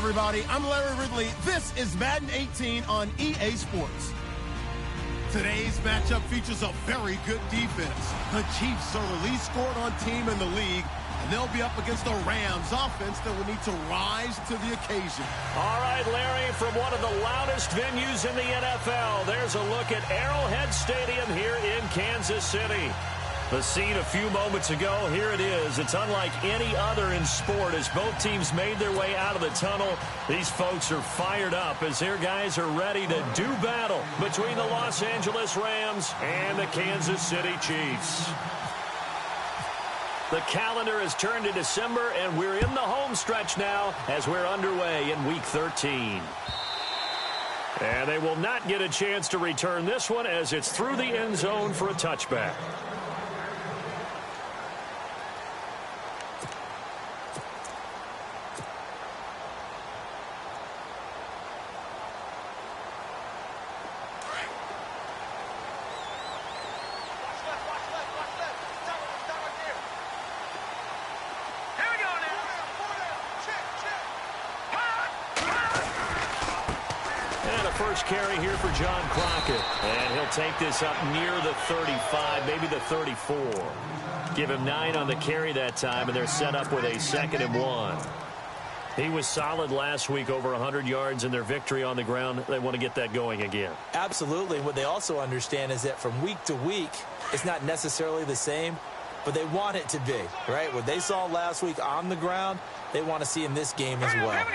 everybody? I'm Larry Ridley. This is Madden 18 on EA Sports. Today's matchup features a very good defense. The Chiefs are the least scored on team in the league, and they'll be up against the Rams offense that will need to rise to the occasion. All right, Larry, from one of the loudest venues in the NFL, there's a look at Arrowhead Stadium here in Kansas City. The scene a few moments ago, here it is. It's unlike any other in sport as both teams made their way out of the tunnel. These folks are fired up as their guys are ready to do battle between the Los Angeles Rams and the Kansas City Chiefs. The calendar has turned to December, and we're in the home stretch now as we're underway in Week 13. And they will not get a chance to return this one as it's through the end zone for a touchback. First carry here for John Crockett. And he'll take this up near the 35, maybe the 34. Give him 9 on the carry that time, and they're set up with a 2nd and 1. He was solid last week, over 100 yards in their victory on the ground. They want to get that going again. Absolutely. What they also understand is that from week to week, it's not necessarily the same, but they want it to be, right? What they saw last week on the ground, they want to see in this game as well.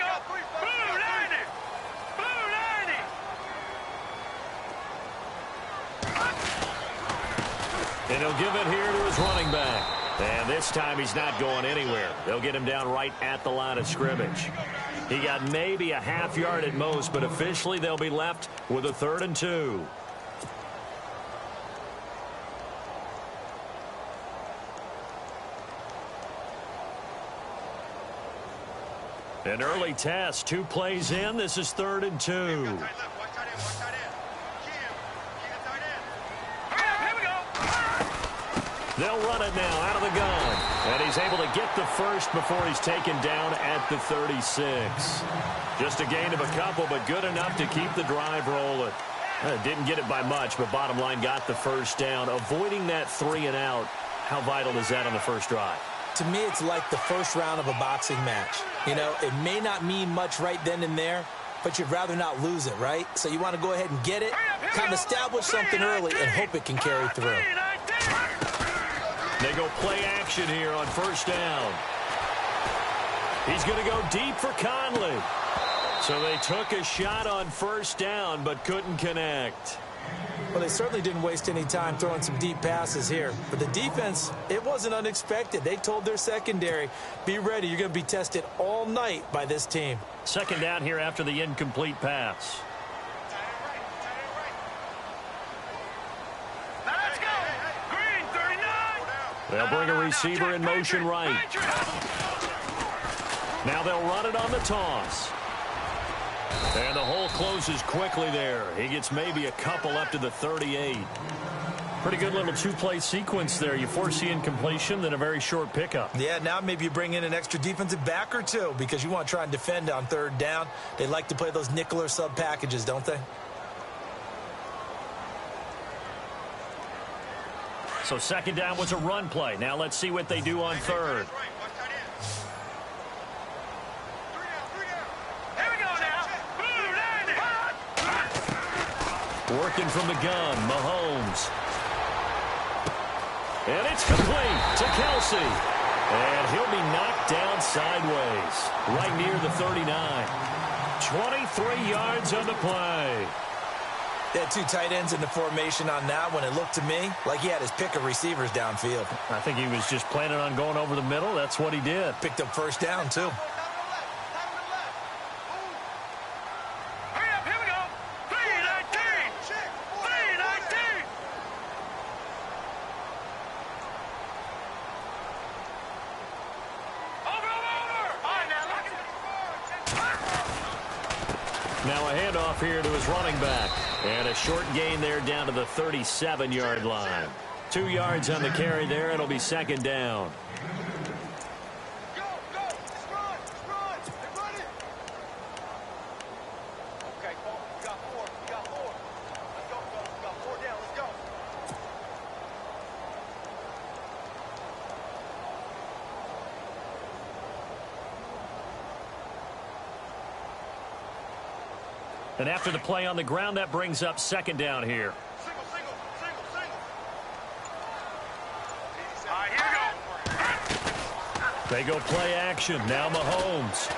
And he'll give it here to his running back. And this time he's not going anywhere. They'll get him down right at the line of scrimmage. He got maybe a half yard at most, but officially they'll be left with a 3rd and 2. An early test, 2 plays in. This is 3rd and 2. They'll run it now out of the gun. And he's able to get the first before he's taken down at the 36. Just a gain of a couple, but good enough to keep the drive rolling. Didn't get it by much, but bottom line got the first down. Avoiding that 3 and out, how vital is that on the first drive? To me, it's like the first round of a boxing match. You know, it may not mean much right then and there, but you'd rather not lose it, right? So you want to go ahead and get it, kind of establish something early, and hope it can carry through. They go play action here on first down. He's going to go deep for Conley. So they took a shot on first down but couldn't connect. Well, they certainly didn't waste any time throwing some deep passes here. But the defense, it wasn't unexpected. They told their secondary, be ready. You're going to be tested all night by this team. 2nd down here after the incomplete pass. They'll bring a receiver in motion right. Now they'll run it on the toss. And the hole closes quickly there. He gets maybe a couple up to the 38. Pretty good little 2-play sequence there. You force the incompletion, then a very short pickup. Yeah, now maybe you bring in an extra defensive back or 2 because you want to try and defend on 3rd down. They like to play those nickel or sub packages, don't they? So 2nd down was a run play. Now let's see what they do on 3rd. Working from the gun, Mahomes. And it's complete to Kelsey. And he'll be knocked down sideways, right near the 39. 23 yards on the play. They had 2 tight ends in the formation on that one. It looked to me like he had his pick of receivers downfield. I think he was just planning on going over the middle. That's what he did. Picked up first down, too. Now a handoff here to his running back. And a short gain there down to the 37-yard line. 2 yards on the carry there. It'll be 2nd down. And after the play on the ground, that brings up second down here. They go play action. Now Mahomes.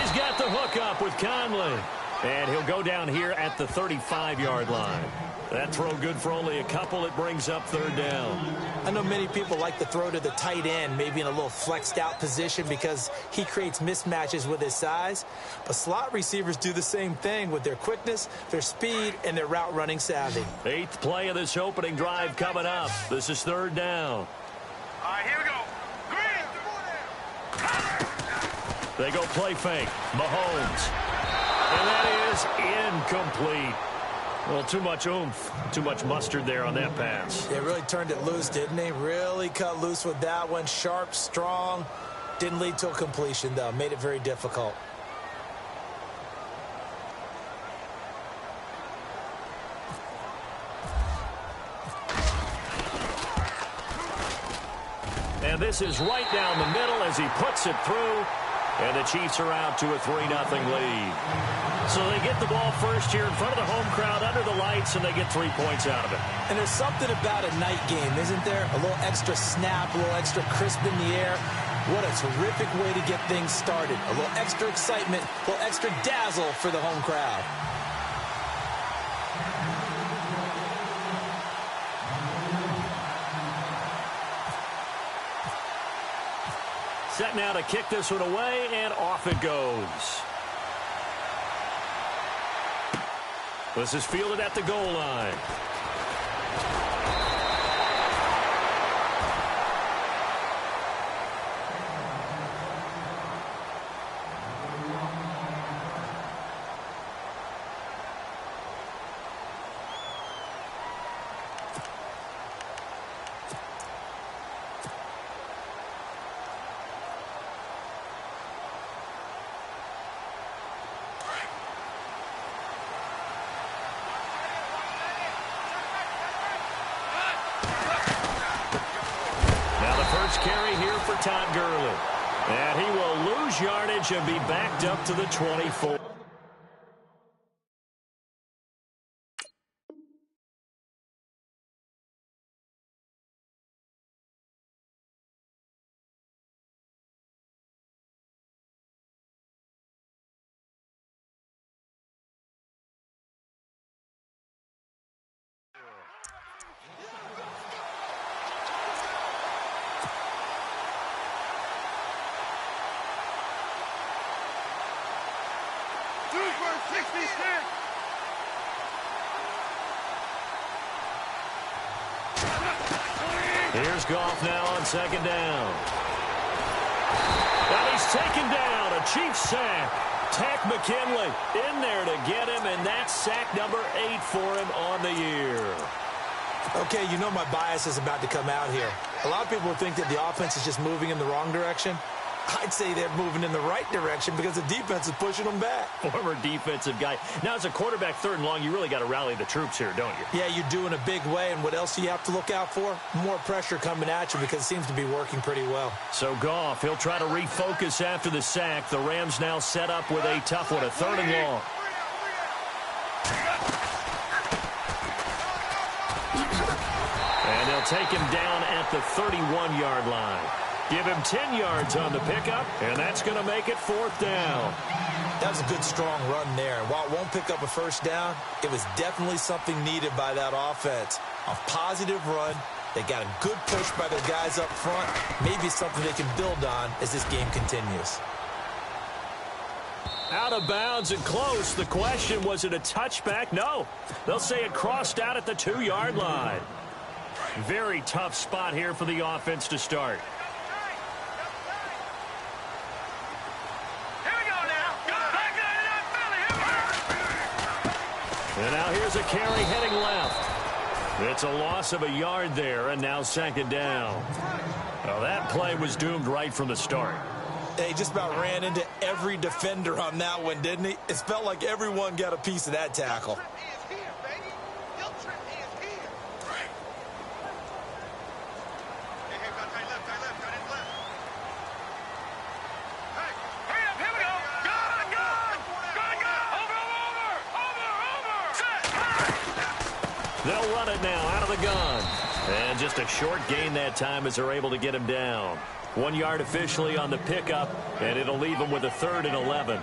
He's got the hook up with Conley. And he'll go down here at the 35-yard line. That throw good for only a couple. It brings up third down. I know many people like to throw to the tight end, maybe in a little flexed out position because he creates mismatches with his size. But slot receivers do the same thing with their quickness, their speed, and their route running savvy. 8th play of this opening drive coming up. This is third down. All right, here we go. They go play fake. Mahomes. And that is incomplete. Well, too much oomph, too much mustard there on that pass. They really turned it loose, didn't they? Really cut loose with that one. Sharp, strong. Didn't lead to a completion, though. Made it very difficult. And this is right down the middle as he puts it through. And the Chiefs are out to a 3-0 lead. So they get the ball first here in front of the home crowd under the lights, and they get 3 points out of it. And there's something about a night game, isn't there? A little extra snap, a little extra crisp in the air. What a terrific way to get things started. A little extra excitement, a little extra dazzle for the home crowd. Set now to kick this one away, and off it goes. This is fielded at the goal line. Carry here for Todd Gurley. And he will lose yardage and be backed up to the 24. Here's Goff now on second down. And he's taken down. A Chiefs sack. Tack McKinley in there to get him, and that's sack number 8 for him on the year. Okay, you know my bias is about to come out here. A lot of people think that the offense is just moving in the wrong direction. I'd say they're moving in the right direction because the defense is pushing them back. Former defensive guy. Now, as a quarterback, 3rd and long, you really got to rally the troops here, don't you? Yeah, you do in a big way. And what else do you have to look out for? More pressure coming at you because it seems to be working pretty well. So Goff, he'll try to refocus after the sack. The Rams now set up with a tough one, a 3rd and long. And they'll take him down at the 31-yard line. Give him 10 yards on the pickup, and that's going to make it 4th down. That was a good, strong run there. And while it won't pick up a first down, it was definitely something needed by that offense. A positive run. They got a good push by their guys up front. Maybe something they can build on as this game continues. Out of bounds and close. The question, was it a touchback? No. They'll say it crossed out at the 2-yard line. Very tough spot here for the offense to start. And now here's a carry heading left. It's a loss of a yard there, and now 2nd down. Well, that play was doomed right from the start. He just about ran into every defender on that one, didn't he? It felt like everyone got a piece of that tackle. They'll run it now out of the gun. And just a short gain that time as they're able to get him down. 1 yard officially on the pickup, and it'll leave him with a 3rd and 11.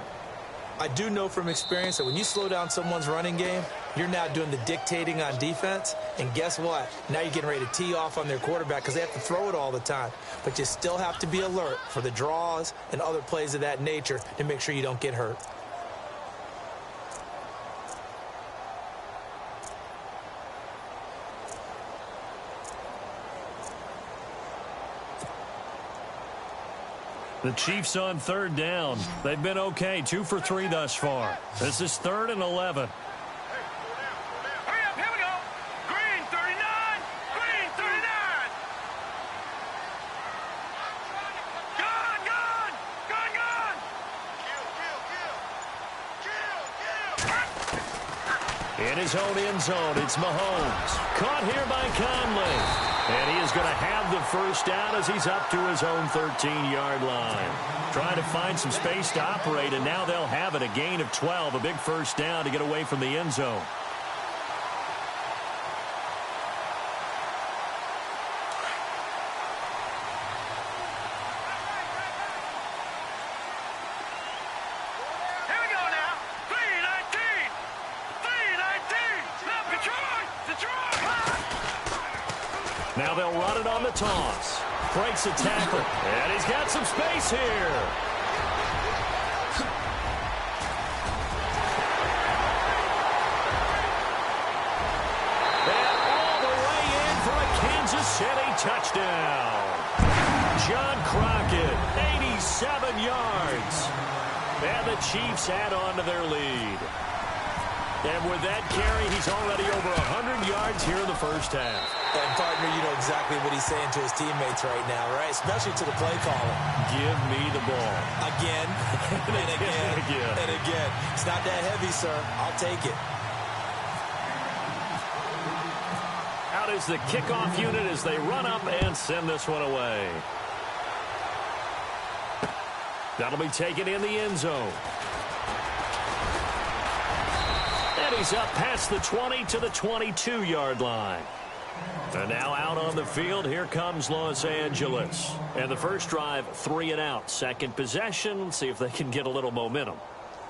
I do know from experience that when you slow down someone's running game, you're now doing the dictating on defense. And guess what? Now you're getting ready to tee off on their quarterback because they have to throw it all the time. But you still have to be alert for the draws and other plays of that nature to make sure you don't get hurt. The Chiefs on 3rd down. They've been okay, 2 for 3 thus far. This is 3rd and 11. Hurry up, here we go. Green 39, green 39. Gun, gun, gun, gun. Kill. In his own end zone, it's Mahomes. Caught here by Conley. And he is going to have the first down as he's up to his own 13-yard line. Trying to find some space to operate, and now they'll have it. A gain of 12, a big first down to get away from the end zone. Here we go now. 319. 319. Now Detroit. Now they'll run it on the toss. Breaks a tackle. And he's got some space here. And all the way in for a Kansas City touchdown. John Crockett, 87 yards. And the Chiefs add on to their lead. And with that carry, he's already over 100 yards here in the first half. And, partner, you know exactly what he's saying to his teammates right now, right? Especially to the play caller. Give me the ball. Again, and again, and again. It's not that heavy, sir. I'll take it. Out is the kickoff unit as they run up and send this one away. That'll be taken in the end zone. And he's up past the 20 to the 22-yard line. And now out on the field, here comes Los Angeles. And the first drive, 3 and out. Second possession, see if they can get a little momentum.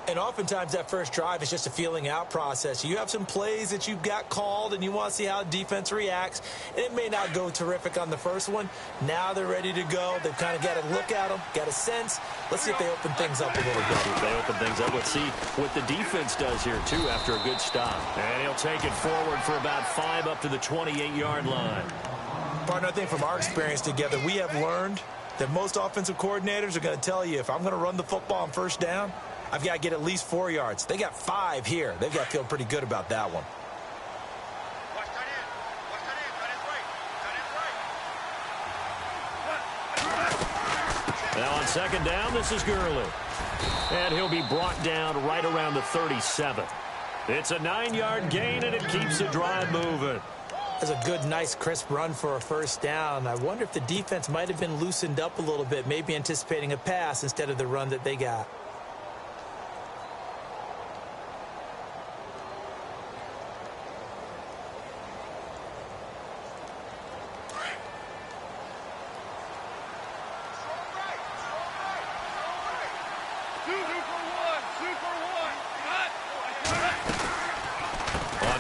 And oftentimes that first drive is just a feeling out process. You have some plays that you've got called and you want to see how defense reacts. And it may not go terrific on the first one. Now they're ready to go. They've kind of got to look at them, got a sense. Let's see if they open things up a little bit. If they open things up, let's see what the defense does here, too, after a good stop. And he'll take it forward for about 5 up to the 28-yard line. Partner, I think from our experience together, we have learned that most offensive coordinators are going to tell you, if I'm going to run the football on first down, I've got to get at least 4 yards. They got 5 here. They've got to feel pretty good about that one. Now on second down, this is Gurley. And he'll be brought down right around the 37. It's a 9-yard gain, and it keeps the drive moving. That's a good, nice, crisp run for a first down. I wonder if the defense might have been loosened up a little bit, maybe anticipating a pass instead of the run that they got.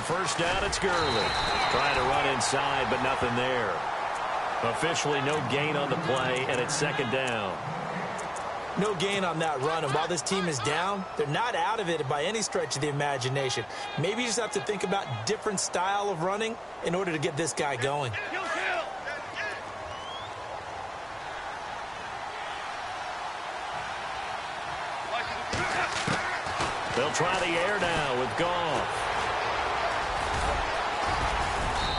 First down, it's Gurley. Trying to run inside, but nothing there. Officially no gain on the play, and it's second down. No gain on that run, and while this team is down, they're not out of it by any stretch of the imagination. Maybe you just have to think about different style of running in order to get this guy going. They'll try the air now with Goff.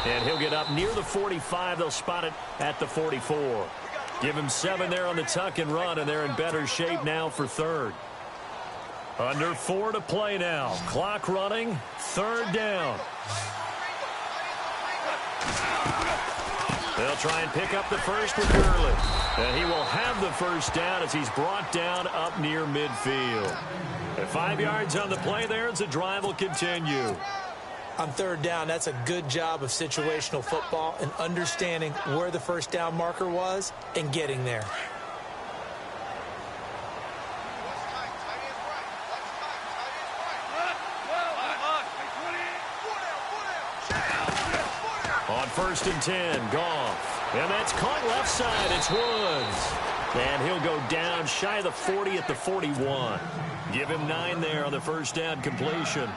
And he'll get up near the 45. They'll spot it at the 44. Give him 7 there on the tuck and run, and they're in better shape now for third. Under 4 to play now. Clock running. Third down. They'll try and pick up the first with Gurley. And he will have the first down as he's brought down up near midfield. At 5 yards on the play there as the drive will continue. On third down, that's a good job of situational football and understanding where the first down marker was and getting there. On 1st and 10, Goff. And that's caught left side. It's Woods. And he'll go down shy of the 40 at the 41. Give him 9 there on the first down completion.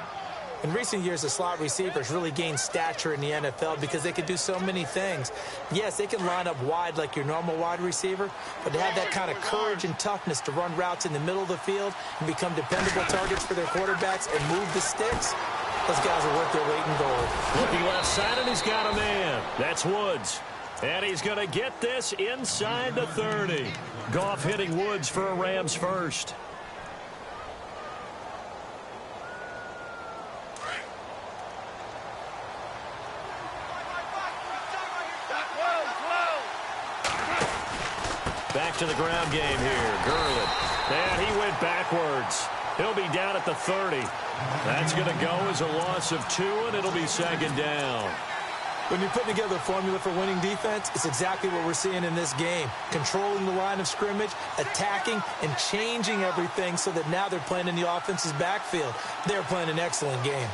In recent years, the slot receivers really gained stature in the NFL because they can do so many things. Yes, they can line up wide like your normal wide receiver, but to have that kind of courage and toughness to run routes in the middle of the field and become dependable targets for their quarterbacks and move the sticks, those guys are worth their weight in gold. Looking left side, and he's got a man. That's Woods. And he's going to get this inside the 30. Goff hitting Woods for a Rams first. Back to the ground game here. Gurley. And he went backwards. He'll be down at the 30. That's going to go as a loss of 2, and it'll be second down. When you're putting together a formula for winning defense, it's exactly what we're seeing in this game. Controlling the line of scrimmage, attacking, and changing everything so that now they're playing in the offense's backfield. They're playing an excellent game.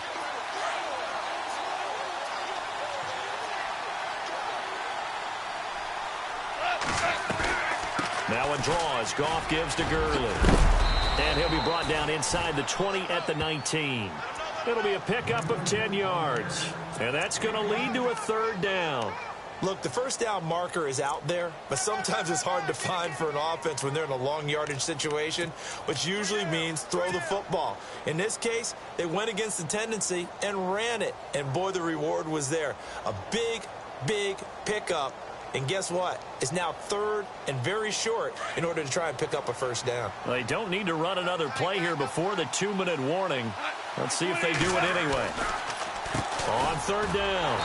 Now a draw as Goff gives to Gurley. And he'll be brought down inside the 20 at the 19. It'll be a pickup of 10 yards. And that's going to lead to a third down. Look, the first down marker is out there, but sometimes it's hard to find for an offense when they're in a long yardage situation, which usually means throw the football. In this case, they went against the tendency and ran it. And boy, the reward was there. A big, big pickup. And guess what? It's now third and very short in order to try and pick up a first down. They don't need to run another play here before the 2-minute warning. Let's see if they do it anyway. On third down,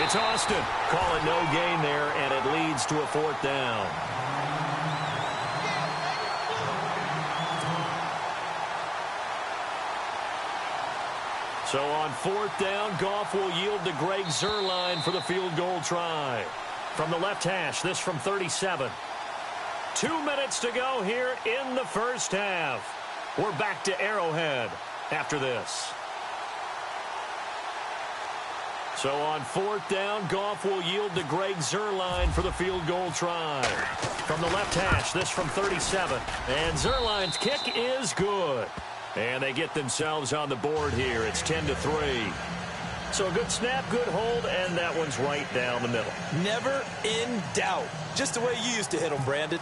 it's Austin. Call it no gain there, and it leads to a fourth down. So on fourth down, Goff will yield to Greg Zuerlein for the field goal try. From the left hash, this from 37. 2 minutes to go here in the first half. We're back to Arrowhead after this. So on fourth down, Goff will yield to Greg Zuerlein for the field goal try. From the left hash, this from 37. And Zuerlein's kick is good. And they get themselves on the board here. It's 10-3. So a good snap, good hold, and that one's right down the middle. Never in doubt. Just the way you used to hit them, Brandon.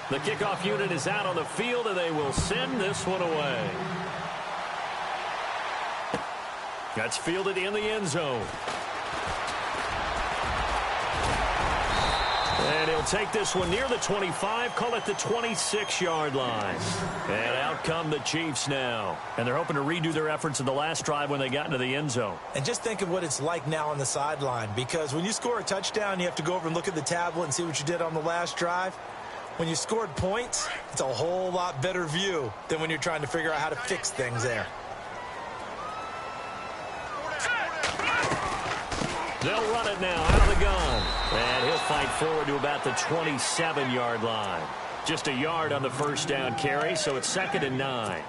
The kickoff unit is out on the field, and they will send this one away. That's fielded in the end zone. And he'll take this one near the 25, call it the 26-yard line. And out come the Chiefs now. And they're hoping to redo their efforts in the last drive when they got into the end zone. And just think of what it's like now on the sideline, because when you score a touchdown, you have to go over and look at the tablet and see what you did on the last drive. When you scored points, it's a whole lot better view than when you're trying to figure out how to fix things there. They'll run it now out of the gun. And he'll fight forward to about the 27-yard line. Just a yard on the first down carry, so it's 2nd and 9.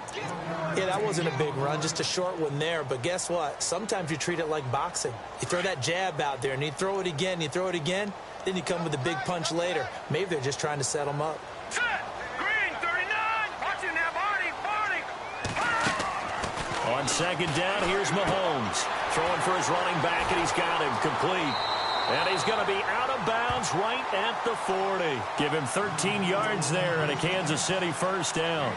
Yeah, that wasn't a big run, just a short one there. But guess what? Sometimes you treat it like boxing. You throw that jab out there, and you throw it again, you throw it again, then you come with a big punch later. Maybe they're just trying to set them up. Set. Green, 39. Watch him now, Barney. On second down, here's Mahomes. Throwing for his running back, and he's got him complete. And he's going to be out of bounds right at the 40. Give him 13 yards there and a Kansas City first down.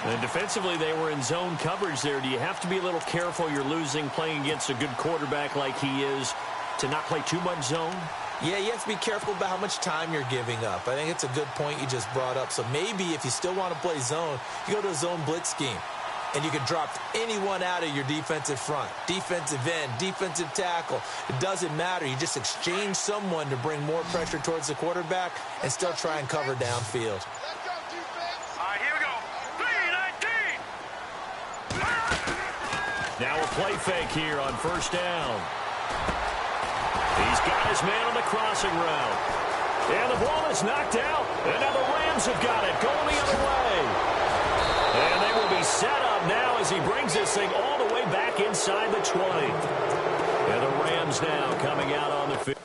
And defensively, they were in zone coverage there. Do you have to be a little careful? You're losing playing against a good quarterback like he is to not play too much zone? Yeah, you have to be careful about how much time you're giving up. I think it's a good point you just brought up. So maybe if you still want to play zone, you go to a zone blitz scheme. And you can drop anyone out of your defensive front, defensive end, defensive tackle. It doesn't matter. You just exchange someone to bring more pressure towards the quarterback and still try and cover downfield. All right, here we go. 3-19. Now a little play fake here on first down. He's got his man on the crossing route. And the ball is knocked out. And now the Rams have got it going the other way. And they will be set up now as he brings this thing all the way back inside the 20. And the Rams now coming out on the field.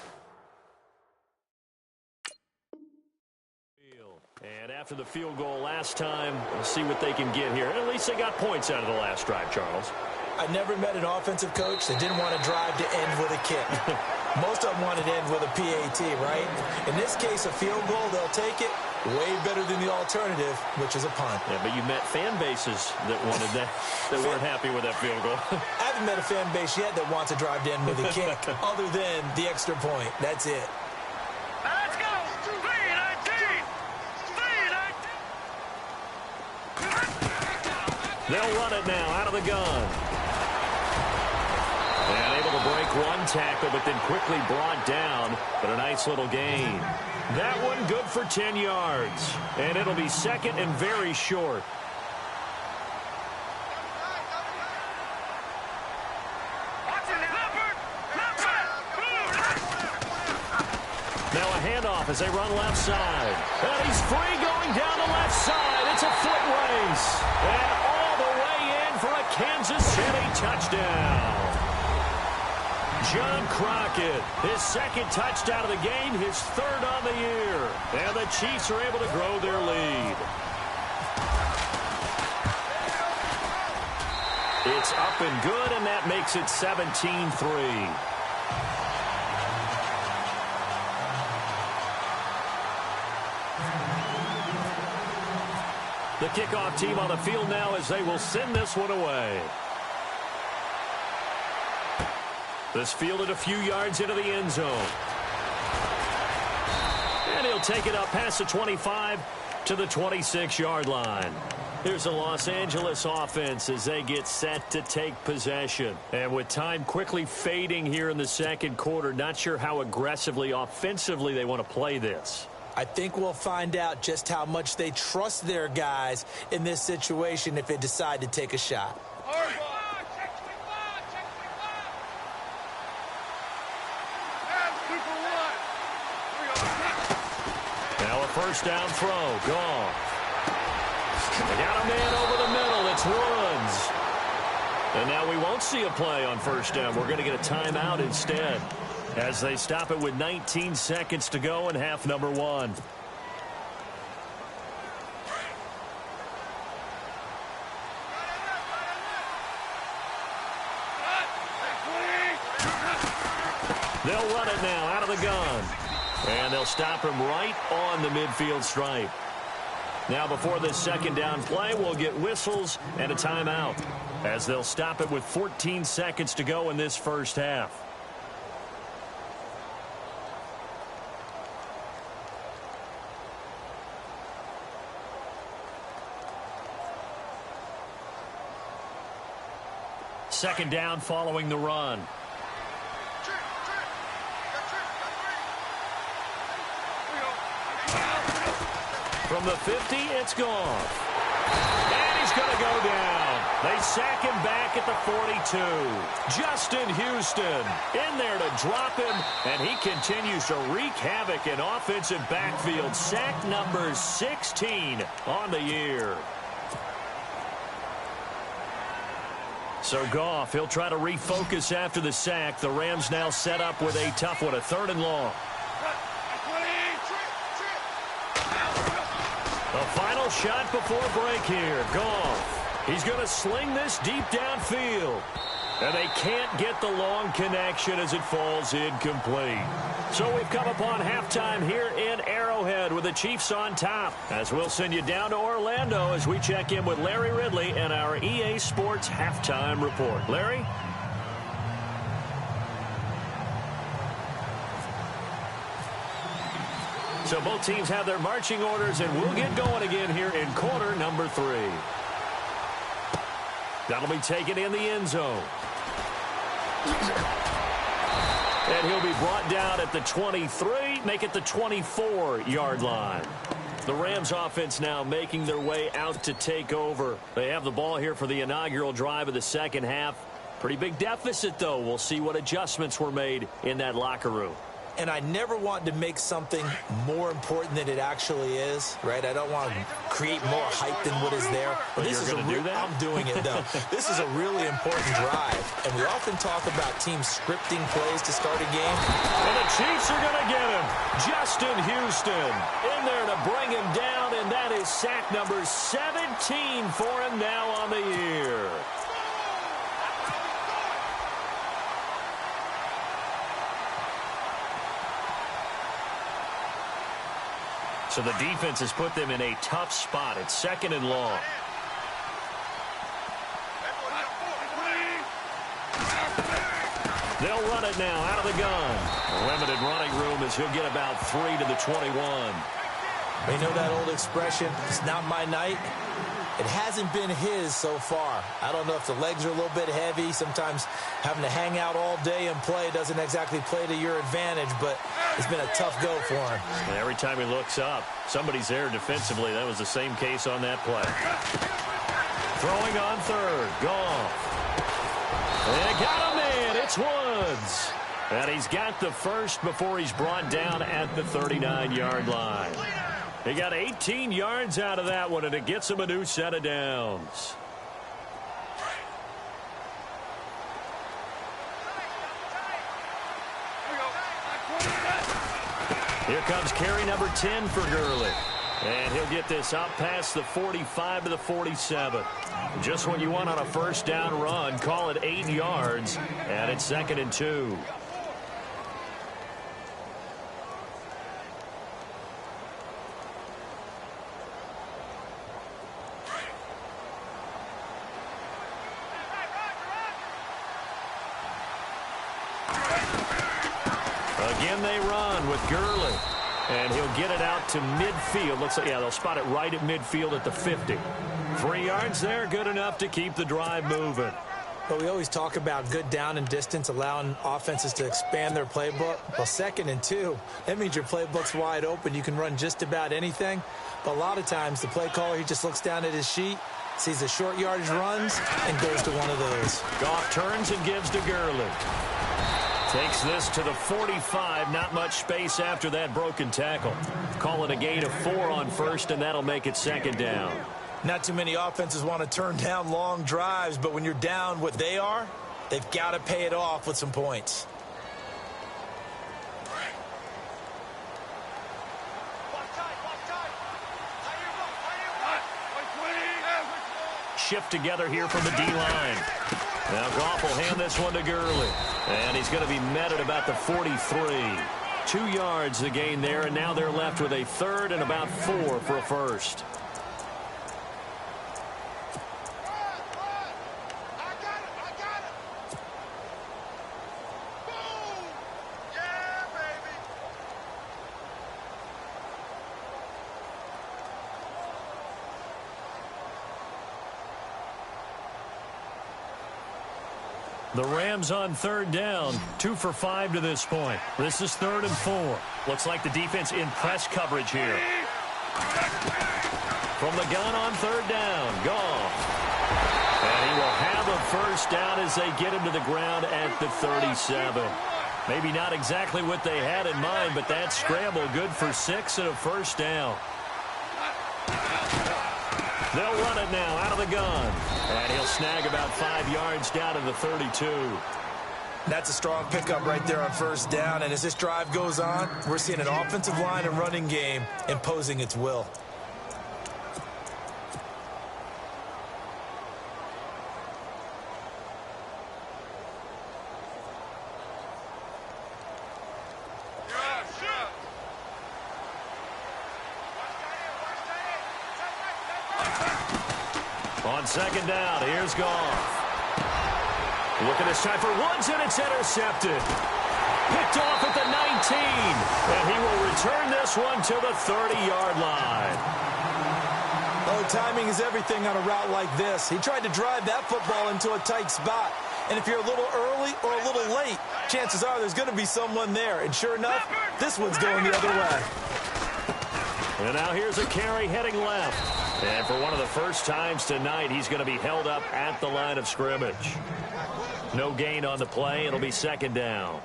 And after the field goal last time, we'll see what they can get here. At least they got points out of the last drive, Charles. I never met an offensive coach that didn't want to drive to end with a kick. Most of them wanted to end with a PAT, right? In this case, a field goal, they'll take it. Way better than the alternative, which is a punt. Yeah, but you met fan bases that wanted that, that weren't happy with that field goal. I haven't met a fan base yet that wants to drive to end with a kick, other than the extra point. That's it. Let's go. 3-19. 3-19. They'll run it now out of the gun. And able to break one tackle, but then quickly brought down. But a nice little gain. That one good for 10 yards. And it'll be second and very short. Now a handoff as they run left side. And he's free going down the left side. It's a foot race. And all the way in for a Kansas City touchdown. John Crockett, his second touchdown of the game, his third on the year. And the Chiefs are able to grow their lead. It's up and good, and that makes it 17-3. The kickoff team on the field now as they will send this one away. This fielded a few yards into the end zone. And he'll take it up past the 25 to the 26-yard line. Here's the Los Angeles offense as they get set to take possession. And with time quickly fading here in the second quarter, not sure how aggressively, offensively they want to play this. I think we'll find out just how much they trust their guys in this situation if they decide to take a shot. Now a first down throw. Gone. They got a man over the middle. It's Woods. And now we won't see a play on first down. We're going to get a timeout instead as they stop it with 19 seconds to go in half number one. They'll run it now out of the gun. And they'll stop him right on the midfield stripe. Now before this second down play, we'll get whistles and a timeout as they'll stop it with 14 seconds to go in this first half. Second down following the run. From the 50, it's gone. And he's going to go down. They sack him back at the 42. Justin Houston in there to drop him, and he continues to wreak havoc in offensive backfield. Sack number 16 on the year. So Goff, he'll try to refocus after the sack. The Rams now set up with a tough one, a third and long. The final shot before break here. Goff. He's going to sling this deep downfield. And they can't get the long connection as it falls incomplete. So we've come upon halftime here in Arrowhead with the Chiefs on top. As we'll send you down to Orlando as we check in with Larry Ridley and our EA Sports Halftime Report. Larry? So both teams have their marching orders, and we'll get going again here in quarter number 3. That'll be taken in the end zone. And he'll be brought down at the 23, make it the 24-yard line. The Rams offense now making their way out to take over. They have the ball here for the inaugural drive of the second half. Pretty big deficit, though. We'll see what adjustments were made in that locker room. And I never want to make something more important than it actually is, right? I don't want to create more hype than what is there. But this you're is going to do that? I'm doing it, though. This is a really important drive. And we often talk about teams scripting plays to start a game. And the Chiefs are going to get him. Justin Houston in there to bring him down, and that is sack number 17 for him now on the year. So the defense has put them in a tough spot. It's 2nd and long. They'll run it now out of the gun. Limited running room as he'll get about 3 to the 21. You know that old expression, it's not my night? It hasn't been his so far. I don't know if the legs are a little bit heavy. Sometimes having to hang out all day and play doesn't exactly play to your advantage, but it's been a tough go for him. And every time he looks up, somebody's there defensively. That was the same case on that play. Throwing on 3rd. Goff. And got him in. It's Woods. And he's got the first before he's brought down at the 39-yard line. He got 18 yards out of that one, and it gets him a new set of downs. Here comes carry number 10 for Gurley. And he'll get this up past the 45 to the 47. Just what you want on a first down run. Call it 8 yards, and it's 2nd and 2. Again, they run with Gurley. And he'll get it out to midfield. Looks like, yeah, they'll spot it right at midfield at the 50. 3 yards there, good enough to keep the drive moving. But we always talk about good down and distance, allowing offenses to expand their playbook. Well, 2nd and 2, that means your playbook's wide open. You can run just about anything. But a lot of times, the play caller, he just looks down at his sheet, sees the short yardage runs, and goes to one of those. Goff turns and gives to Gurley. Takes this to the 45. Not much space after that broken tackle. Call it a gain of 4 on 1st, and that'll make it 2nd down. Not too many offenses want to turn down long drives, but when you're down what they are, they've got to pay it off with some points. Shift together here from the D-line. Now Goff will hand this one to Gurley. And he's going to be met at about the 43. 2 yards the gain there, and now they're left with a 3rd and about 4 for a first. The Rams on 3rd down, 2 for 5 to this point. This is 3rd and 4. Looks like the defense in press coverage here. From the gun on 3rd down, Goff. And he will have a first down as they get him to the ground at the 37. Maybe not exactly what they had in mind, but that scramble good for 6 and a first down. They'll run it now out of the gun. And he'll snag about 5 yards down to the 32. That's a strong pickup right there on first down. And as this drive goes on, we're seeing an offensive line and running game imposing its will. On 2nd down, here's Goff. Looking this time for Woods, and it's intercepted. Picked off at the 19. And he will return this one to the 30-yard line. Oh, timing is everything on a route like this. He tried to drive that football into a tight spot. And if you're a little early or a little late, chances are there's going to be someone there. And sure enough, this one's going the other way. And now here's a carry heading left. And for one of the first times tonight, he's going to be held up at the line of scrimmage. No gain on the play. It'll be second down.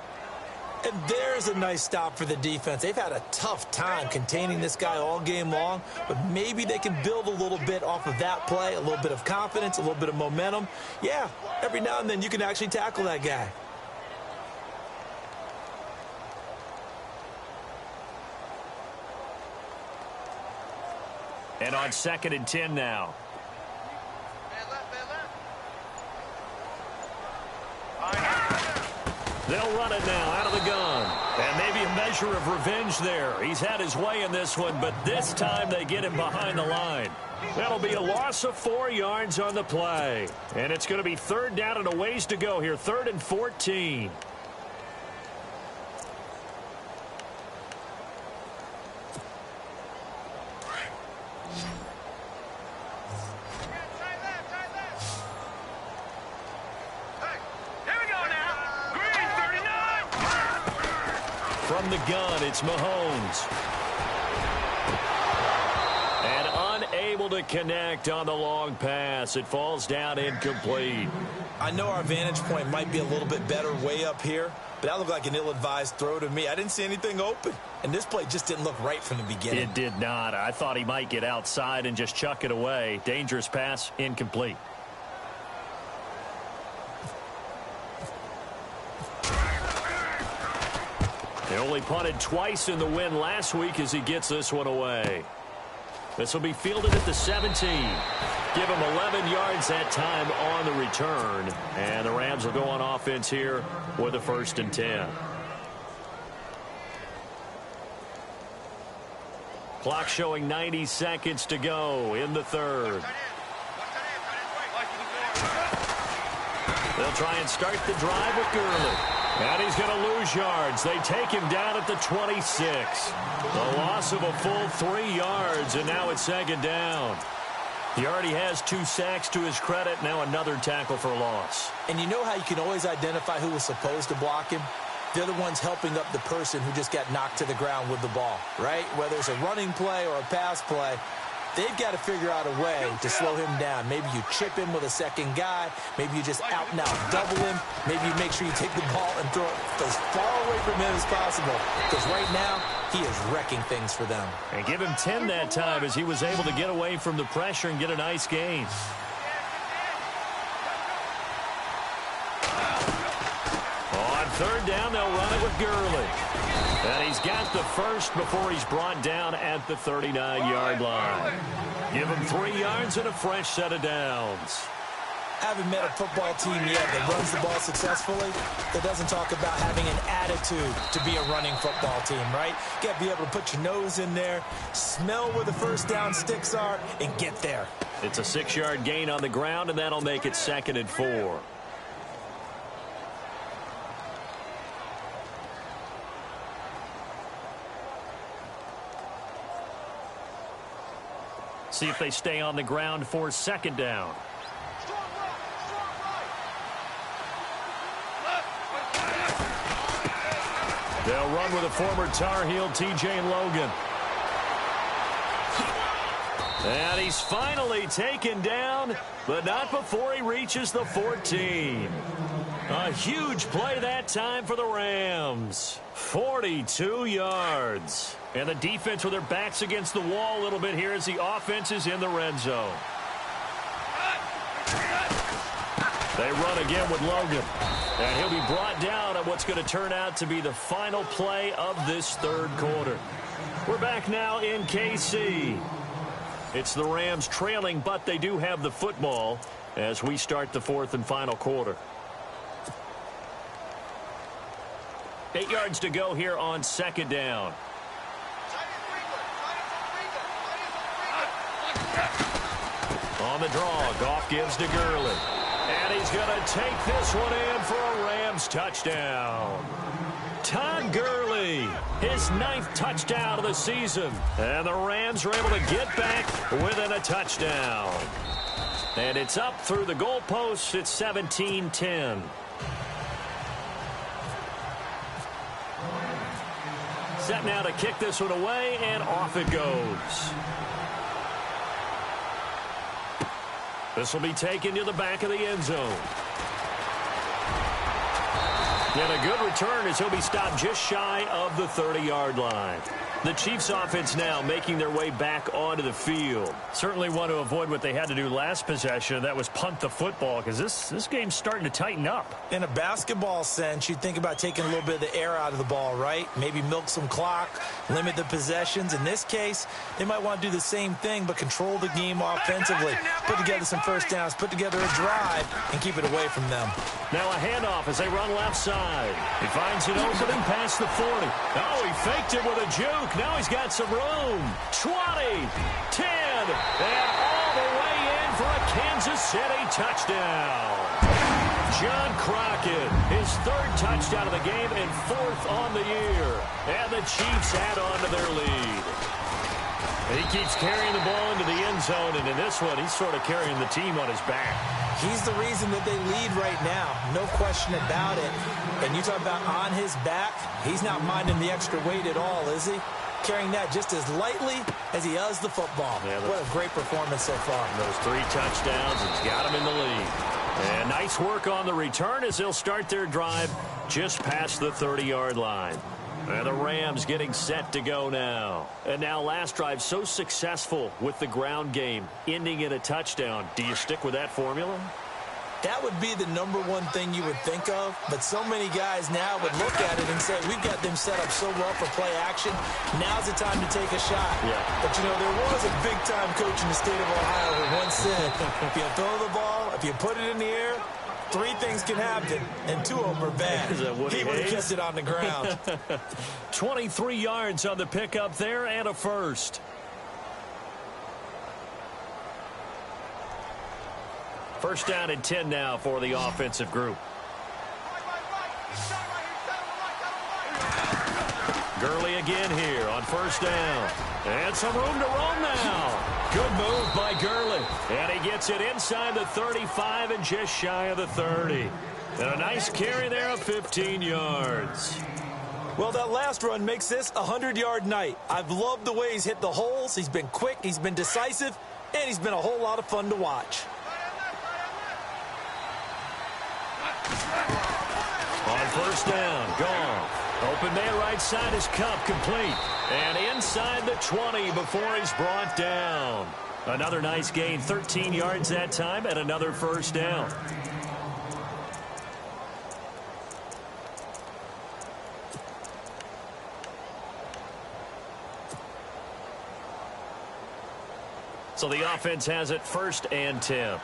And there's a nice stop for the defense. They've had a tough time containing this guy all game long, but maybe they can build a little bit off of that play, a little bit of confidence, a little bit of momentum. Yeah, every now and then you can actually tackle that guy. And on 2nd and 10 now. They'll run it now out of the gun. And maybe a measure of revenge there. He's had his way in this one, but this time they get him behind the line. That'll be a loss of 4 yards on the play. And it's going to be 3rd down and a ways to go here. 3rd and 14. From the gun, it's Mahomes. And unable to connect on the long pass. It falls down incomplete. I know our vantage point might be a little bit better way up here, but that looked like an ill-advised throw to me. I didn't see anything open, and this play just didn't look right from the beginning. It did not. I thought he might get outside and just chuck it away. Dangerous pass, incomplete. They only punted twice in the win last week as he gets this one away. This will be fielded at the 17. Give him 11 yards that time on the return. And the Rams will go on offense here with a 1st and 10. Clock showing 90 seconds to go in the 3rd. They'll try and start the drive with Gurley. And he's going to lose yards. They take him down at the 26. The loss of a full 3 yards, and now it's 2nd down. He already has 2 sacks to his credit. Now another tackle for loss. And you know how you can always identify who was supposed to block him? They're the ones helping up the person who just got knocked to the ground with the ball, right? Whether it's a running play or a pass play, they've got to figure out a way to slow him down. Maybe you chip him with a second guy. Maybe you just out and out double him. Maybe you make sure you take the ball and throw it as far away from him as possible. Because right now, he is wrecking things for them. And give him 10 that time as he was able to get away from the pressure and get a nice gain. On 3rd down, they'll run it with Gurley. And he's got the first before he's brought down at the 39-yard line. Give him 3 yards and a fresh set of downs. Haven't met a football team yet that runs the ball successfully that doesn't talk about having an attitude to be a running football team, right? You got to be able to put your nose in there, smell where the first down sticks are, and get there. It's a 6-yard gain on the ground, and that'll make it 2nd and 4. See if they stay on the ground for 2nd down. They'll run with a former Tar Heel, T.J. Logan. And he's finally taken down, but not before he reaches the 14. A huge play that time for the Rams. 42 yards. And the defense with their backs against the wall a little bit here as the offense is in the red zone. They run again with Logan. And he'll be brought down at what's going to turn out to be the final play of this 3rd quarter. We're back now in KC. It's the Rams trailing, but they do have the football as we start the 4th and final quarter. 8 yards to go here on 2nd down. On the draw, Goff gives to Gurley. And he's going to take this one in for a Rams touchdown. Todd Gurley, his 9th touchdown of the season. And the Rams are able to get back within a touchdown. And it's up through the goalposts. It's 17-10. Set now to kick this one away, and off it goes. This will be taken to the back of the end zone. And a good return as he'll be stopped just shy of the 30-yard line. The Chiefs offense now making their way back onto the field. Certainly want to avoid what they had to do last possession. That was punt the football, because this game's starting to tighten up. In a basketball sense, you think about taking a little bit of the air out of the ball, right? Maybe milk some clock, limit the possessions. In this case, they might want to do the same thing, but control the game offensively. Put together some first downs, put together a drive, and keep it away from them. Now a handoff as they run left side. He finds an opening past the 40. Oh, he faked it with a juke. Now he's got some room. 20, 10, and all the way in for a Kansas City touchdown. John Crockett, his third touchdown of the game and fourth on the year. And the Chiefs add on to their lead. And he keeps carrying the ball into the end zone, and in this one, he's sort of carrying the team on his back. He's the reason that they lead right now. No question about it. And you talk about on his back, he's not minding the extra weight at all, is he? Carrying that just as lightly as he does the football. Yeah, what a great performance so far. Those 3 touchdowns, it's got him in the lead. And nice work on the return as they'll start their drive just past the 30-yard line. And the Rams getting set to go now. And now last drive so successful with the ground game, ending in a touchdown. Do you stick with that formula? That would be the number one thing you would think of, but so many guys now would look at it and say, we've got them set up so well for play action. Now's the time to take a shot. Yeah. But, you know, there was a big-time coach in the state of Ohio who once said, if you throw the ball, if you put it in the air, 3 things can happen, and 2 of them are bad. He would have kept it on the ground. 23 yards on the pickup there and a first. First down and 10 now for the offensive group. Gurley again here on first down. And some room to roam now. Good move by Gurley. And he gets it inside the 35 and just shy of the 30. And a nice carry there of 15 yards. Well, that last run makes this a 100-yard night. I've loved the way he's hit the holes. He's been quick, he's been decisive, and he's been a whole lot of fun to watch. On first down, gone. Open man right side is Cup, complete. And inside the 20 before he's brought down. Another nice gain, 13 yards that time, and another first down. So the offense has it first and 10.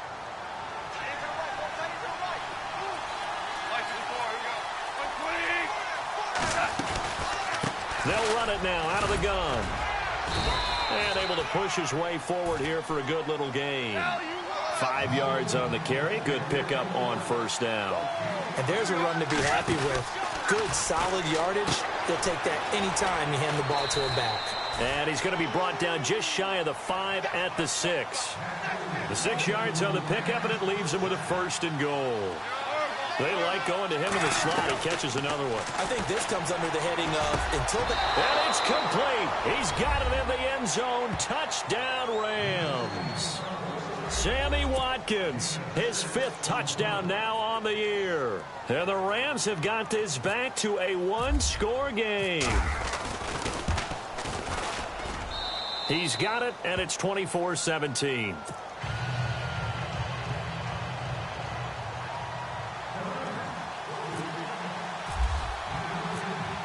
They'll run it now out of the gun. And able to push his way forward here for a good little gain. 5 yards on the carry. Good pickup on first down. And there's a run to be happy with. Good, solid yardage. They'll take that anytime you hand the ball to a back. And he's going to be brought down just shy of the 5 at the 6. The 6 yards on the pickup, and it leaves him with a first and goal. They like going to him in the slot. He catches another one. I think this comes under the heading of until the... And it's complete. He's got it in the end zone. Touchdown, Rams. Sammy Watkins, his 5th touchdown now on the year. And the Rams have got this back to a 1-score game. He's got it, and it's 24-17.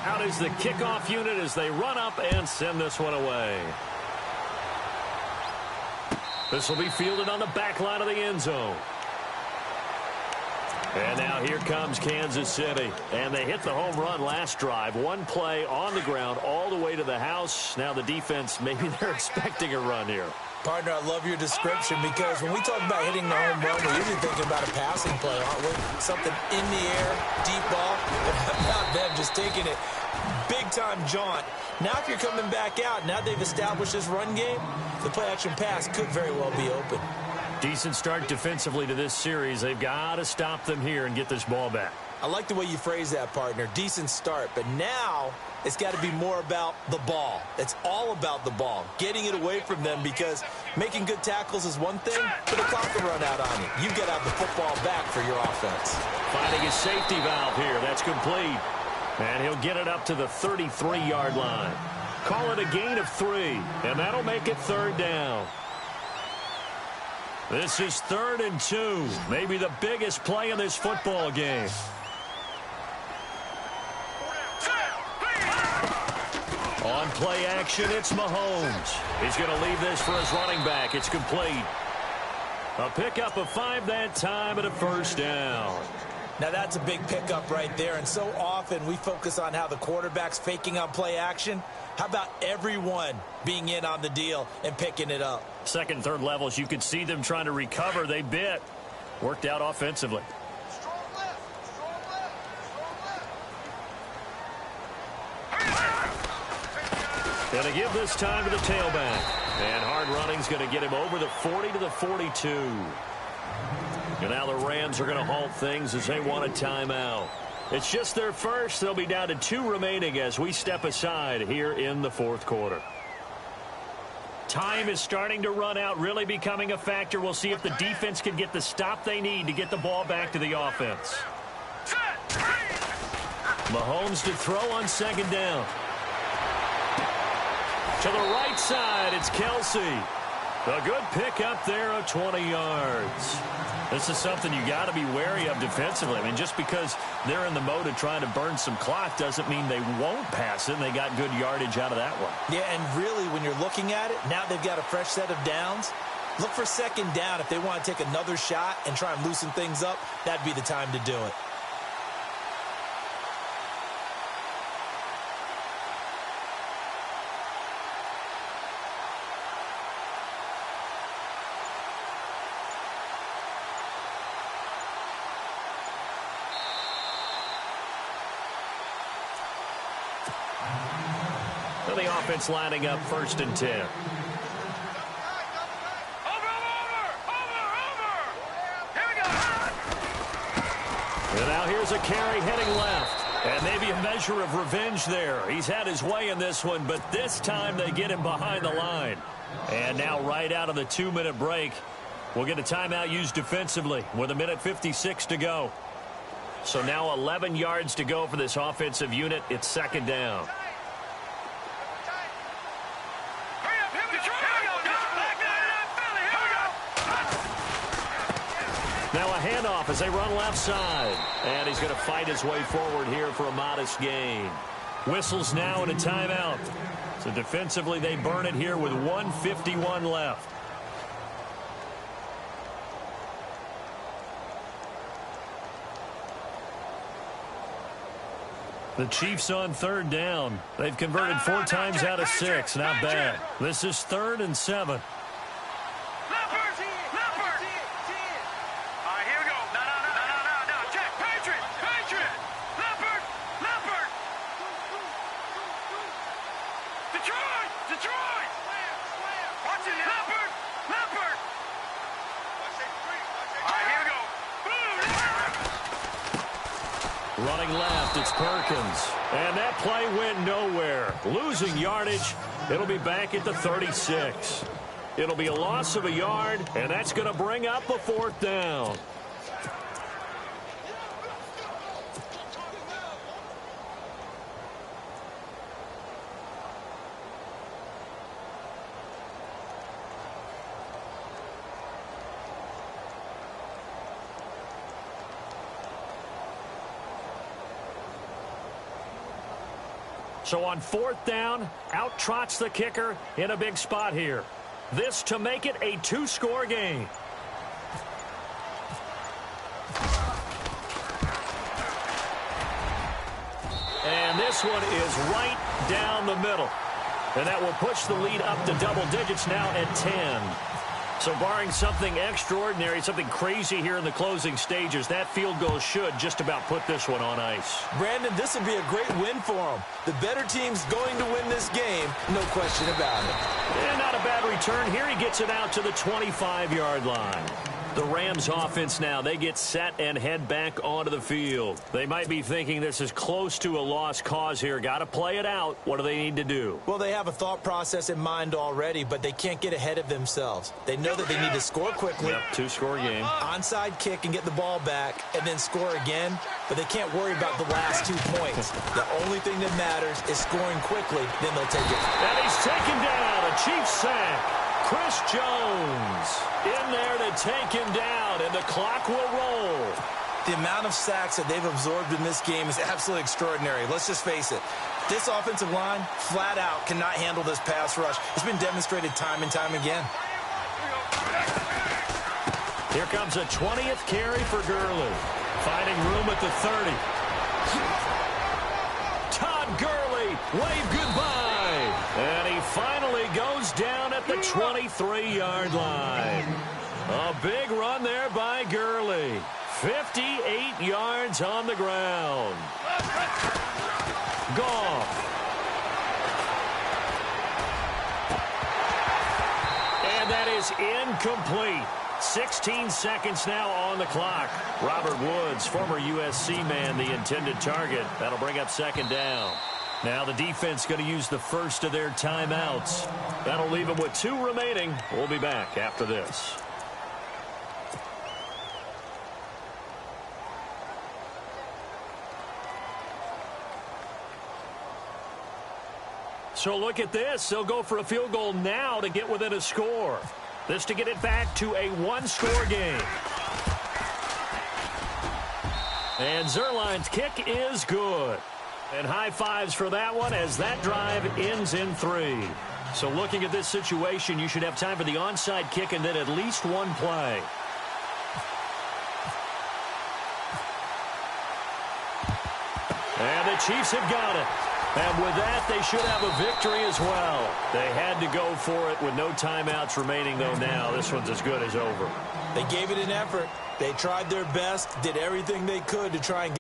Out is the kickoff unit as they run up and send this one away. This will be fielded on the back line of the end zone. And now here comes Kansas City. And they hit the home run last drive. 1 play on the ground all the way to the house. Now the defense, maybe they're expecting a run here. Partner, I love your description because when we talk about hitting the home run, we're usually thinking about a passing play, aren't we? Something in the air, deep ball. But how about them just taking it big-time jaunt? Now if you're coming back out, now they've established this run game, the play-action pass could very well be open. Decent start defensively to this series. They've got to stop them here and get this ball back. I like the way you phrase that, partner. Decent start, but now it's got to be more about the ball. It's all about the ball, getting it away from them, because making good tackles is one thing, but the clock will run out on you. You've got to have the football back for your offense. Finding his safety valve here. That's complete. And he'll get it up to the 33-yard line. Call it a gain of 3, and that'll make it 3rd down. This is 3rd and 2, maybe the biggest play in this football game. On play action, it's Mahomes. He's going to leave this for his running back. It's complete. A pickup of 5 that time and a 1st down. Now that's a big pickup right there, and so often we focus on how the quarterback's faking on play action. How about everyone being in on the deal and picking it up? Second, third levels, you could see them trying to recover. They bit. Worked out offensively. Going to give this time to the tailback. And hard running's going to get him over the 40 to the 42. And now the Rams are going to halt things as they want a timeout. It's just their first. They'll be down to 2 remaining as we step aside here in the 4th quarter. Time is starting to run out, really becoming a factor. We'll see if the defense can get the stop they need to get the ball back to the offense. Mahomes to throw on 2nd down. To the right side, it's Kelsey. A good pickup there of 20 yards. This is something you got to be wary of defensively. I mean, just because they're in the mode of trying to burn some clock doesn't mean they won't pass it, and they got good yardage out of that one. Yeah, and really, when you're looking at it, now they've got a fresh set of downs. Look for 2nd down. If they want to take another shot and try and loosen things up, that'd be the time to do it. The offense lining up 1st and 10. Over! Here we go! And now here's a carry heading left. And maybe a measure of revenge there. He's had his way in this one, but this time they get him behind the line. And now right out of the 2-minute break, we'll get a timeout used defensively with 1:56 to go. So now 11 yards to go for this offensive unit. It's 2nd down. Now a handoff as they run left side. And he's going to fight his way forward here for a modest gain. Whistles now and a timeout. So defensively they burn it here with 1:51 left. The Chiefs on 3rd down. They've converted 4 times out of 6. Not bad. This is 3rd and 7. Running left, it's Perkins. And that play went nowhere. Losing yardage. It'll be back at the 36. It'll be a loss of a yard, and that's going to bring up a 4th down. So on 4th down, out trots the kicker in a big spot here. This to make it a 2-score game. And this one is right down the middle. And that will push the lead up to double digits now at 10. So barring something extraordinary, something crazy here in the closing stages, that field goal should just about put this one on ice. Brandon, this would be a great win for them. The better team's going to win this game, no question about it. And not a bad return here. He gets it out to the 25-yard line. The Rams offense now, they get set and head back onto the field. They might be thinking this is close to a lost cause here. Got to play it out. What do they need to do? Well, they have a thought process in mind already, but they can't get ahead of themselves. They know that they need to score quickly. Yep, two-score game. Onside kick and get the ball back and then score again, but they can't worry about the last 2 points. The only thing that matters is scoring quickly, then they'll take it. And he's taken down. A Chiefs sack. Chris Jones in there to take him down, and the clock will roll. The amount of sacks that they've absorbed in this game is absolutely extraordinary. Let's just face it. This offensive line, flat out, cannot handle this pass rush. It's been demonstrated time and time again. Here comes a 20th carry for Gurley. Finding room at the 30. Todd Gurley, wave goodbye. And he finally goes down at the 23-yard line. A big run there by Gurley. 58 yards on the ground. Goff. And that is incomplete. 16 seconds now on the clock. Robert Woods, former USC man, the intended target. That'll bring up second down. Now the defense going to use the first of their timeouts. That'll leave them with 2 remaining. We'll be back after this. So look at this. They'll go for a field goal now to get within a score. This to get it back to a 1-score game. And Zerline's kick is good. And high fives for that one as that drive ends in 3. So looking at this situation, you should have time for the onside kick and then at least one play. And the Chiefs have got it. And with that, they should have a victory as well. They had to go for it with no timeouts remaining, though now. This one's as good as over. They gave it an effort. They tried their best, did everything they could to try and get